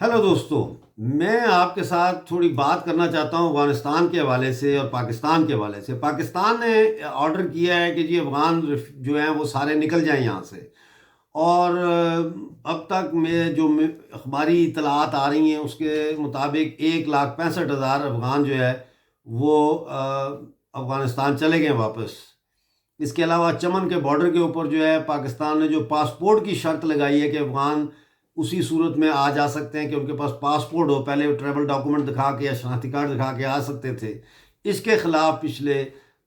Hello दोस्तों। मैं आपके साथ थोड़ी बात करना चाहता हूँ अफ़गानिस्तान के हवाले से और पाकिस्तान के हवाले से। पाकिस्तान ने ऑर्डर किया है कि जी अफ़गान जो हैं वो सारे निकल जाएं यहाँ से। और अब तक अखबारी इतलात आ रही हैं उसके मुताबिक 1,65,000 अफ़गान जो है वो अफ़गानिस्तान चले गए वापस। इसके अलावा चमन के बॉर्डर के ऊपर जो है पाकिस्तान ने जो पासपोर्ट की शर्त लगाई है कि अफ़गान उसी सूरत में आ जा सकते हैं कि उनके पास पासपोर्ट हो, पहले वो ट्रैवल डॉक्यूमेंट दिखा के या शनाख्ती कार्ड दिखा के आ सकते थे। इसके ख़िलाफ़ पिछले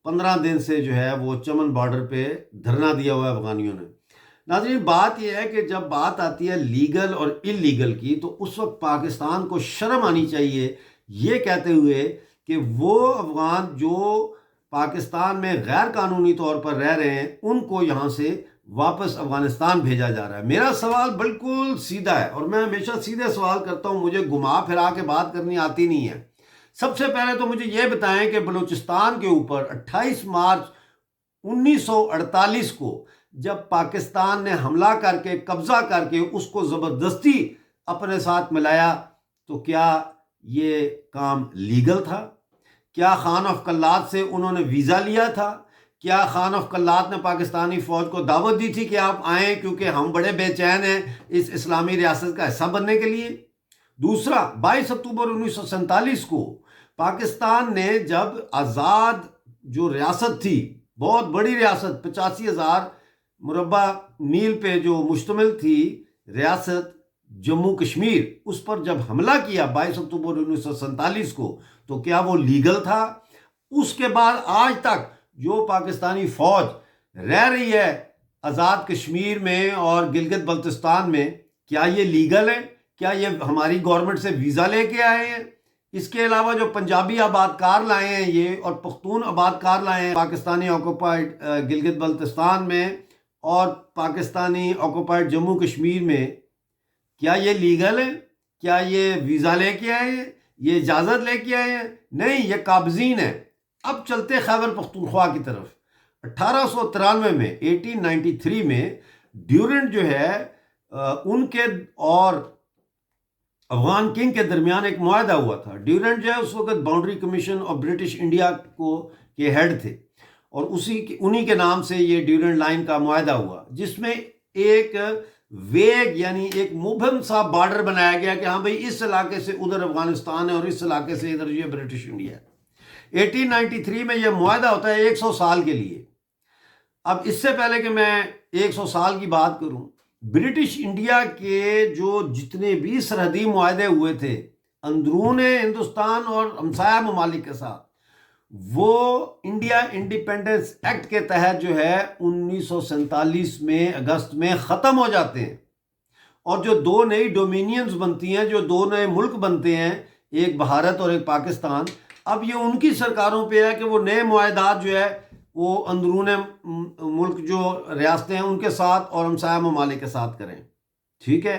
15 दिन से जो है वो चमन बॉर्डर पे धरना दिया हुआ है अफ़गानियों ने। नाज़रीन, बात यह है कि जब बात आती है लीगल और इलीगल की तो उस वक्त पाकिस्तान को शर्म आनी चाहिए ये कहते हुए कि वो अफ़गान जो पाकिस्तान में गैर कानूनी तौर पर रह रहे हैं उनको यहाँ से वापस अफ़गानिस्तान भेजा जा रहा है। मेरा सवाल बिल्कुल सीधा है और मैं हमेशा सीधे सवाल करता हूँ, मुझे घुमा फिरा के बात करनी आती नहीं है। सबसे पहले तो मुझे ये बताएं कि बलूचिस्तान के ऊपर 28 मार्च 1948 को जब पाकिस्तान ने हमला करके कब्जा करके उसको ज़बरदस्ती अपने साथ मिलाया तो क्या ये काम लीगल था? क्या खान ऑफ कल्लात से उन्होंने वीज़ा लिया था? क्या खान ऑफ कल्लात ने पाकिस्तानी फ़ौज को दावत दी थी कि आप आएँ क्योंकि हम बड़े बेचैन हैं इस इस्लामी रियासत का हिस्सा बनने के लिए? दूसरा, 22 अक्टूबर 1947 को पाकिस्तान ने जब आज़ाद जो रियासत थी, बहुत बड़ी रियासत, 85,000 मुरबा मील पे जो मुश्तमिल थी रियासत जम्मू कश्मीर, उस पर जब हमला किया 22 अक्टूबर 1947 को तो क्या वो लीगल था? उसके बाद आज तक जो पाकिस्तानी फ़ौज रह रही है आज़ाद कश्मीर में और गिलगित बल्तिस्तान में, क्या ये लीगल है? क्या ये हमारी गवर्नमेंट से वीज़ा लेके आए हैं? इसके अलावा जो पंजाबी आबादकार लाए हैं ये और पख्तून आबादकार लाए हैं पाकिस्तानी ऑक्यूपाइड गिलगित बल्तिस्तान में और पाकिस्तानी ऑक्यूपाइड जम्मू कश्मीर में, क्या ये लीगल है? क्या ये वीज़ा लेके आए हैं? ये इजाज़त लेके आए हैं? नहीं, ये काबज़ीन है। अब चलते खैबर पख्तूनख्वा की तरफ। 1893 में 1893 में ड्यूरेंट जो है उनके और अफगान किंग के दरमियान एक मुआहदा हुआ था। ड्यूरेंट जो है उस वक्त boundary commission of British India के हेड थे और उन्हीं के नाम से ये ड्यूरेंट लाइन का मुआहदा हुआ, जिसमें एक वेग यानी एक मुबहम सा बॉर्डर बनाया गया कि हाँ भाई इस इलाके से उधर अफगानिस्तान है और इस इलाके से इधर ये ब्रिटिश इंडिया है। 1893 में यह मुआहदा होता है 100 साल के लिए। अब इससे पहले कि मैं 100 साल की बात करूं, ब्रिटिश इंडिया के जो जितने भी सरहदी मुआहदे हुए थे अंदरून हिंदुस्तान और हमसाया ममालिक के साथ, वो इंडिया इंडिपेंडेंस एक्ट के तहत जो है 1947 में अगस्त में ख़त्म हो जाते हैं और जो दो नई डोमिनियंस बनती हैं, जो दो नए मुल्क बनते हैं, एक भारत और एक पाकिस्तान, अब ये उनकी सरकारों पे है कि वो नए मुआहदात जो है वो अंदरून मुल्क जो रियासतें हैं उनके साथ और हमसाया ममालिक के साथ करें। ठीक है,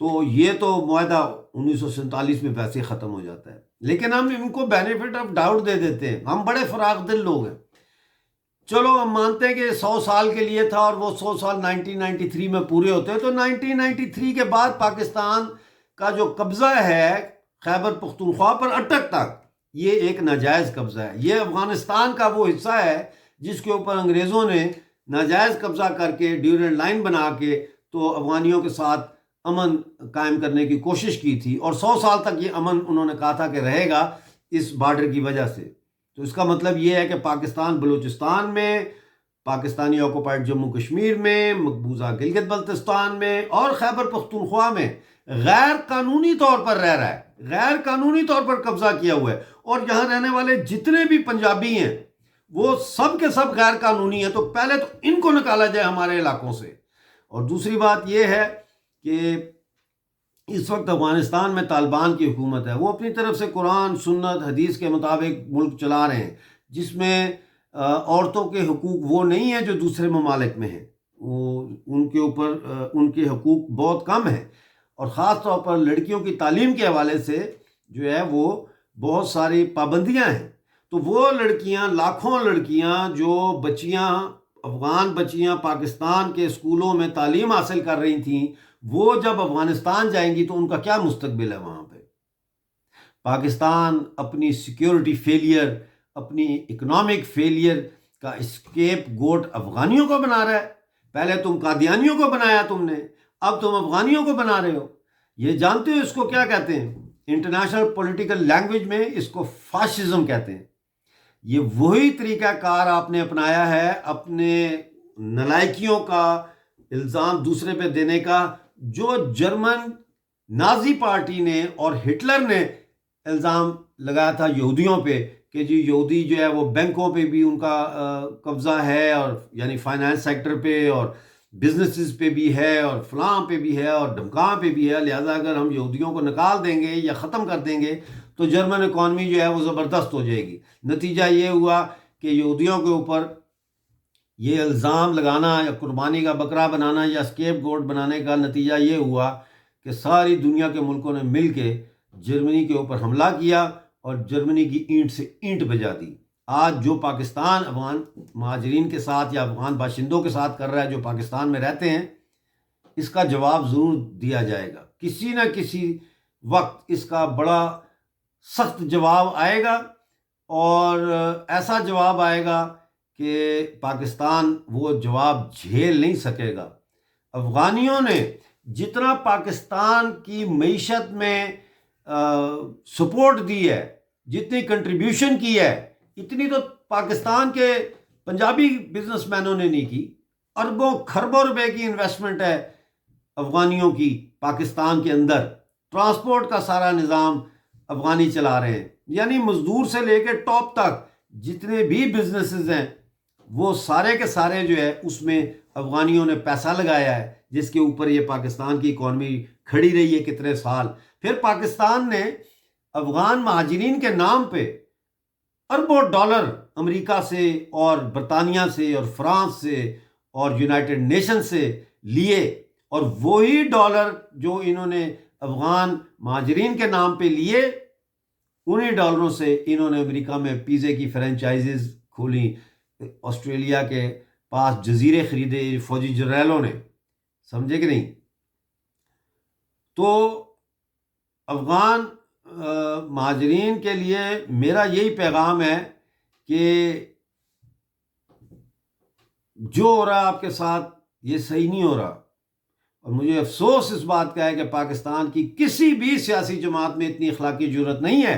तो ये तो मुआहदा 1947 में वैसे ही ख़त्म हो जाता है, लेकिन हम इनको बेनिफिट ऑफ डाउट दे देते हैं। हम बड़े फराख दिल लोग हैं। चलो हम मानते हैं कि 100 साल के लिए था और वो 100 साल 1993 में पूरे होते हैं, तो 1993 के बाद पाकिस्तान का जो कब्ज़ा है खैबर पख्तूनख्वा पर अटक तक, ये एक नाजायज़ कब्ज़ा है। ये अफ़गानिस्तान का वो हिस्सा है जिसके ऊपर अंग्रेज़ों ने नाजायज़ कब्ज़ा करके ड्यूरेंट लाइन बना के तो अफ़गानियों के साथ अमन कायम करने की कोशिश की थी और 100 साल तक ये अमन उन्होंने कहा था कि रहेगा इस बॉर्डर की वजह से। तो इसका मतलब ये है कि पाकिस्तान बलूचिस्तान में, पाकिस्तानी ऑक्यूपाइड जम्मू कश्मीर में, मकबूजा गिलगित बल्तिस्तान में और खैबर पख्तूनख्वा में गैर कानूनी तौर पर रह रहा है, गैर कानूनी तौर पर कब्जा किया हुआ है। और यहाँ रहने वाले जितने भी पंजाबी हैं वो सब के सब गैर कानूनी हैं। तो पहले तो इनको निकाला जाए हमारे इलाकों से। और दूसरी बात यह है कि इस वक्त अफगानिस्तान में तालिबान की हुकूमत है, वो अपनी तरफ से कुरान सुन्नत हदीस के मुताबिक मुल्क चला रहे हैं, जिसमें औरतों के हुकूक वो नहीं है जो दूसरे ममालिक में हैं। वो उनके ऊपर उनके हुकूक बहुत कम हैं और ख़ास तौर पर लड़कियों की तालीम के हवाले से जो है वो बहुत सारी पाबंदियां हैं। तो वो लड़कियां, लाखों लड़कियां जो बच्चियां, अफ़गान बच्चियां पाकिस्तान के स्कूलों में तालीम हासिल कर रही थीं, وہ جب افغانستان جائیں گی تو ان کا کیا مستقبل ہے وہاں پہ؟ پاکستان اپنی سیکیورٹی فیلئر، اپنی اکنامک فیلئر کا اسکیپ گوٹ افغانیوں کو بنا رہا ہے۔ پہلے تم قادیانیوں کو بنایا تم نے، اب تم افغانیوں کو بنا رہے ہو۔ یہ جانتے ہو اس کو کیا کہتے ہیں؟ انٹرنیشنل پولیٹیکل لینگویج میں اس کو فاشزم کہتے ہیں۔ یہ وہی طریقہ کار آپ نے اپنایا ہے اپنے نلائکیوں کا الزام دوسرے پہ دینے کا، جو جرمن نازی پارٹی نے اور ہٹلر نے الزام لگایا تھا یہودیوں پہ کہ جی یہودی جو ہے وہ بینکوں پہ بھی ان کا قبضہ ہے، اور یعنی فائنانس سیکٹر پہ اور بزنسز پہ بھی ہے اور فلاں پہ بھی ہے اور ڈھمکاں پہ بھی ہے، لہٰذا اگر ہم یہودیوں کو نکال دیں گے یا ختم کر دیں گے تو جرمن اکانومی جو ہے وہ زبردست ہو جائے گی۔ نتیجہ یہ ہوا کہ یہودیوں کے اوپر یہ الزام لگانا یا قربانی کا بکرا بنانا یا اسکیپ گوٹ بنانے کا نتیجہ یہ ہوا کہ ساری دنیا کے ملکوں نے مل کے جرمنی کے اوپر حملہ کیا اور جرمنی کی اینٹ سے اینٹ بجا دی۔ آج جو پاکستان افغان مہاجرین کے ساتھ یا افغان باشندوں کے ساتھ کر رہا ہے جو پاکستان میں رہتے ہیں، اس کا جواب ضرور دیا جائے گا، کسی نہ کسی وقت اس کا بڑا سخت جواب آئے گا، اور ایسا جواب آئے گا کہ پاکستان وہ جواب جھیل نہیں سکے گا۔ افغانیوں نے جتنا پاکستان کی معیشت میں سپورٹ دی ہے، جتنی کنٹریبیوشن کی ہے، اتنی تو پاکستان کے پنجابی بزنس مینوں نے نہیں کی۔ اربوں کھربوں روپے کی انویسٹمنٹ ہے افغانیوں کی پاکستان کے اندر، ٹرانسپورٹ کا سارا نظام افغانی چلا رہے ہیں، یعنی مزدور سے لے کے ٹاپ تک جتنے بھی بزنسز ہیں وہ سارے کے سارے جو ہے اس میں افغانیوں نے پیسہ لگایا ہے، جس کے اوپر یہ پاکستان کی اکانومی کھڑی رہی ہے کتنے سال۔ پھر پاکستان نے افغان مہاجرین کے نام پہ اربوں ڈالر امریکہ سے اور برطانیہ سے اور فرانس سے اور یونائٹڈ نیشن سے لیے، اور وہی ڈالر جو انہوں نے افغان مہاجرین کے نام پہ لیے، انہی ڈالروں سے انہوں نے امریکہ میں پیزے کی فرینچائزز کھولی، آسٹریلیا کے پاس جزیرے خریدے فوجی جنرلوں نے، سمجھے کہ نہیں؟ تو افغان مہاجرین کے لیے میرا یہی پیغام ہے کہ جو ہو رہا آپ کے ساتھ یہ صحیح نہیں ہو رہا، اور مجھے افسوس اس بات کا ہے کہ پاکستان کی کسی بھی سیاسی جماعت میں اتنی اخلاقی جرات نہیں ہے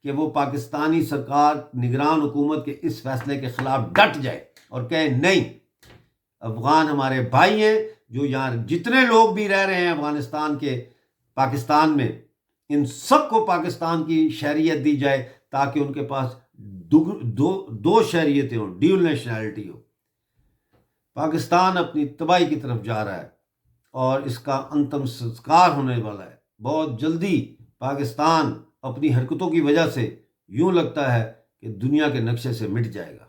کہ وہ پاکستانی سرکار نگران حکومت کے اس فیصلے کے خلاف ڈٹ جائے اور کہے نہیں، افغان ہمارے بھائی ہیں، جو یہاں جتنے لوگ بھی رہ رہے ہیں افغانستان کے پاکستان میں، ان سب کو پاکستان کی شہریت دی جائے تاکہ ان کے پاس دو شہریتیں ہوں، ڈیول نیشنلٹی ہو۔ پاکستان اپنی تباہی کی طرف جا رہا ہے اور اس کا انتم سنسکار ہونے والا ہے بہت جلدی۔ پاکستان اپنی حرکتوں کی وجہ سے یوں لگتا ہے کہ دنیا کے نقشے سے مٹ جائے گا۔